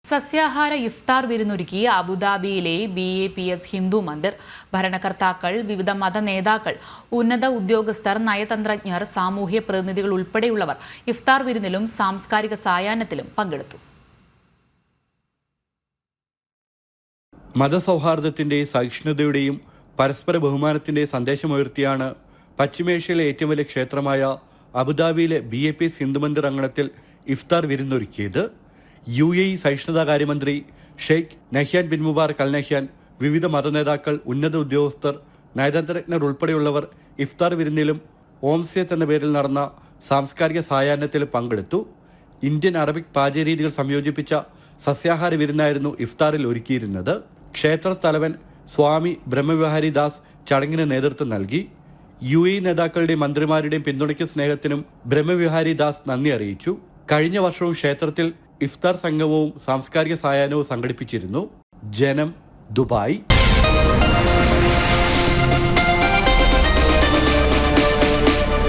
സസ്യാഹാര ഇഫ്താർ വിരുന്നൊരുക്കി അബുദാബിയിലെ BAPS ഹിന്ദു മന്ദിർ. ഭരണകർത്താക്കൾ, വിവിധ മത നേതാക്കൾ, ഉന്നത ഉദ്യോഗസ്ഥർ, നയതന്ത്രജ്ഞർ, സാമൂഹ്യ പ്രതിനിധികൾ ഉൾപ്പെടെയുള്ളവർ ഇഫ്താർ വിരുന്നിലും സാംസ്കാരിക സായാഹ്നത്തിലും പങ്കെടുത്തു. മതസൗഹാർദ്ദത്തിന്റെ, സഹിഷ്ണുതയുടെയും പരസ്പര ബഹുമാനത്തിന്റെ സന്ദേശമുയർത്തിയാണ് പശ്ചിമേഷ്യയിലെ ഏറ്റവും വലിയ ക്ഷേത്രമായ അബുദാബിയിലെ BAPS ഹിന്ദു മന്ദിർ അങ്കണത്തിൽ ഇഫ്താർ വിരുന്നൊരുക്കിയത്. UAE സഹിഷ്ണുതാ കാര്യമന്ത്രി Sheikh Nahyan bin Mubarak Al Nahyan, വിവിധ മതനേതാക്കൾ, ഉന്നത ഉദ്യോഗസ്ഥർ, നയതന്ത്രജ്ഞർ ഉൾപ്പെടെയുള്ളവർ ഇഫ്താർ വിരുന്നിലും ഓംസിയത്ത് എന്ന പേരിൽ നടന്ന സാംസ്കാരിക സായാഹ്നത്തിൽ പങ്കെടുത്തു. ഇന്ത്യൻ അറബിക് പാചകരീതികൾ സംയോജിപ്പിച്ച സസ്യാഹാര വിരുന്നായിരുന്നു ഇഫ്താറിൽ ഒരുക്കിയിരുന്നത്. ക്ഷേത്ര തലവൻ സ്വാമി ബ്രഹ്മവിഹാരി ദാസ് ചടങ്ങിന് നേതൃത്വം നൽകി. UAE നേതാക്കളുടെയും മന്ത്രിമാരുടെയും പിന്തുണയ്ക്കും സ്നേഹത്തിനും ബ്രഹ്മവിഹാരി ദാസ് നന്ദി അറിയിച്ചു. കഴിഞ്ഞ വർഷവും ക്ഷേത്രത്തിൽ ഇഫ്താർ സംഗമവും സാംസ്കാരിക സായാഹ്നവും സംഘടിപ്പിച്ചിരുന്നു. ജനം, ദുബായ്.